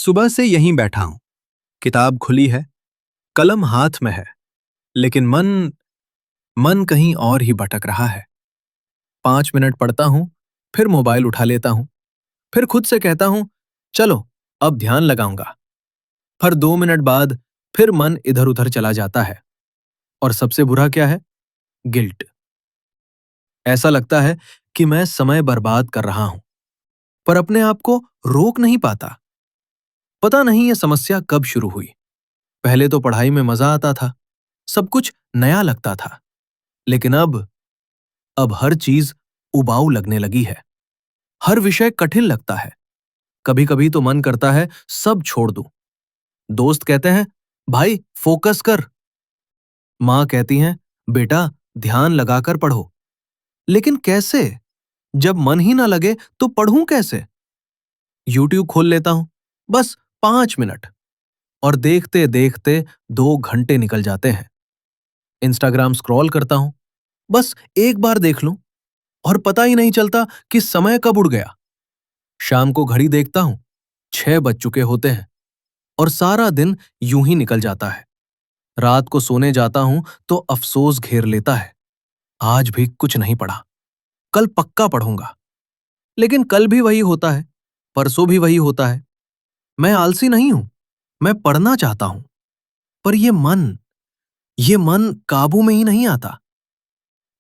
सुबह से यहीं बैठा हूं। किताब खुली है, कलम हाथ में है, लेकिन मन मन कहीं और ही भटक रहा है। 5 मिनट पढ़ता हूं, फिर मोबाइल उठा लेता हूं, फिर खुद से कहता हूं, चलो अब ध्यान लगाऊंगा। पर 2 मिनट बाद फिर मन इधर उधर चला जाता है। और सबसे बुरा क्या है? गिल्ट। ऐसा लगता है कि मैं समय बर्बाद कर रहा हूं, पर अपने आप को रोक नहीं पाता। पता नहीं ये समस्या कब शुरू हुई। पहले तो पढ़ाई में मजा आता था, सब कुछ नया लगता था, लेकिन अब हर चीज उबाऊ लगने लगी है। हर विषय कठिन लगता है। कभी कभी तो मन करता है सब छोड़ दूं। दोस्त कहते हैं, भाई फोकस कर। माँ कहती हैं, बेटा ध्यान लगाकर पढ़ो। लेकिन कैसे? जब मन ही ना लगे तो पढ़ूं कैसे? यूट्यूब खोल लेता हूं, बस 5 मिनट, और देखते देखते 2 घंटे निकल जाते हैं। इंस्टाग्राम स्क्रॉल करता हूं, बस एक बार देख लूं और पता ही नहीं चलता कि समय कब उड़ गया। शाम को घड़ी देखता हूं, 6 बज चुके होते हैं और सारा दिन यूं ही निकल जाता है। रात को सोने जाता हूं तो अफसोस घेर लेता है, आज भी कुछ नहीं पढ़ा, कल पक्का पढ़ूंगा। लेकिन कल भी वही होता है, परसों भी वही होता है। मैं आलसी नहीं हूं, मैं पढ़ना चाहता हूं, पर ये मन काबू में ही नहीं आता।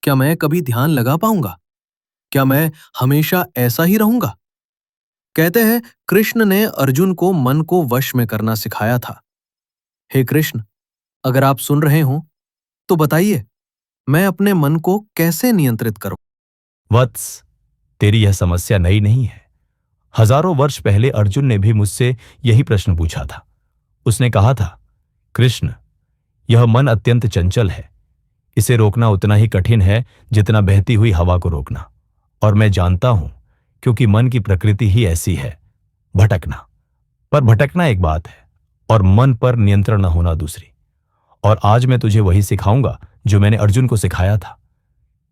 क्या मैं कभी ध्यान लगा पाऊंगा? क्या मैं हमेशा ऐसा ही रहूंगा? कहते हैं कृष्ण ने अर्जुन को मन को वश में करना सिखाया था। हे कृष्ण, अगर आप सुन रहे हो तो बताइए, मैं अपने मन को कैसे नियंत्रित करूं? वत्स, तेरी यह समस्या नई नहीं है। हजारों वर्ष पहले अर्जुन ने भी मुझसे यही प्रश्न पूछा था। उसने कहा था, कृष्ण, यह मन अत्यंत चंचल है। इसे रोकना उतना ही कठिन है जितना बहती हुई हवा को रोकना। और मैं जानता हूं, क्योंकि मन की प्रकृति ही ऐसी है, भटकना। पर भटकना एक बात है और मन पर नियंत्रण न होना दूसरी। और आज मैं तुझे वही सिखाऊंगा जो मैंने अर्जुन को सिखाया था।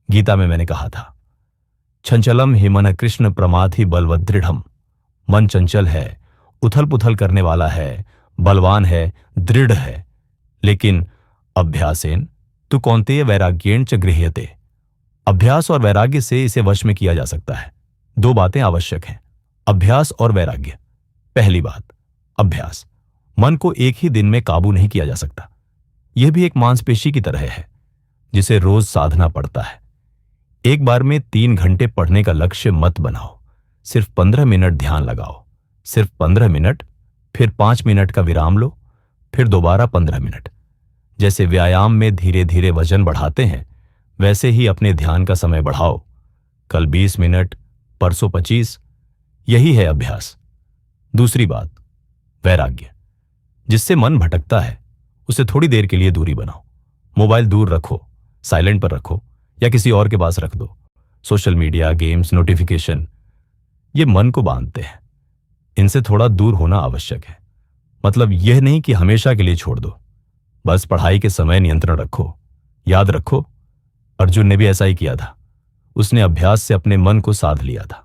गीता में मैंने कहा था, चंचलम हि मन कृष्ण प्रमाथि बलवत दृढ़म। मन चंचल है, उथल पुथल करने वाला है, बलवान है, दृढ़ है, लेकिन अभ्यासेन तु कौन्तेय वैराग्येण च गृह्यते। अभ्यास और वैराग्य से इसे वश में किया जा सकता है। 2 बातें आवश्यक हैं, अभ्यास और वैराग्य। पहली बात, अभ्यास। मन को एक ही दिन में काबू नहीं किया जा सकता। यह भी एक मांसपेशी की तरह है जिसे रोज साधना पड़ता है। एक बार में 3 घंटे पढ़ने का लक्ष्य मत बनाओ। सिर्फ 15 मिनट ध्यान लगाओ, सिर्फ 15 मिनट, फिर 5 मिनट का विराम लो, फिर दोबारा 15 मिनट। जैसे व्यायाम में धीरे धीरे वजन बढ़ाते हैं, वैसे ही अपने ध्यान का समय बढ़ाओ। कल 20 मिनट, परसों 25। यही है अभ्यास। दूसरी बात, वैराग्य। जिससे मन भटकता है उसे थोड़ी देर के लिए दूरी बनाओ। मोबाइल दूर रखो, साइलेंट पर रखो या किसी और के पास रख दो। सोशल मीडिया, गेम्स, नोटिफिकेशन, ये मन को बांधते हैं। इनसे थोड़ा दूर होना आवश्यक है। मतलब यह नहीं कि हमेशा के लिए छोड़ दो, बस पढ़ाई के समय नियंत्रण रखो। याद रखो, अर्जुन ने भी ऐसा ही किया था। उसने अभ्यास से अपने मन को साध लिया था।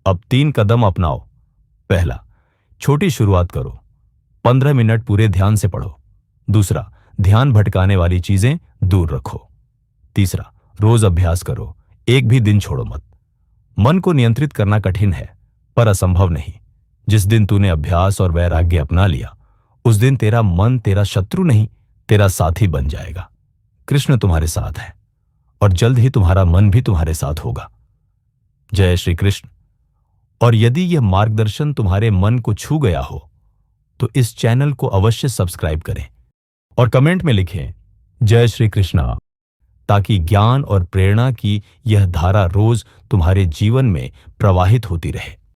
अब 3 कदम अपनाओ। पहला, छोटी शुरुआत करो, 15 मिनट पूरे ध्यान से पढ़ो। दूसरा, ध्यान भटकाने वाली चीजें दूर रखो। तीसरा, रोज अभ्यास करो, एक भी दिन छोड़ो मत। मन को नियंत्रित करना कठिन है, पर असंभव नहीं। जिस दिन तूने अभ्यास और वैराग्य अपना लिया, उस दिन तेरा मन तेरा शत्रु नहीं, तेरा साथी बन जाएगा। कृष्ण तुम्हारे साथ है और जल्द ही तुम्हारा मन भी तुम्हारे साथ होगा। जय श्री कृष्ण। और यदि यह मार्गदर्शन तुम्हारे मन को छू गया हो तो इस चैनल को अवश्य सब्सक्राइब करें और कमेंट में लिखें जय श्री कृष्णा, ताकि ज्ञान और प्रेरणा की यह धारा रोज तुम्हारे जीवन में प्रवाहित होती रहे।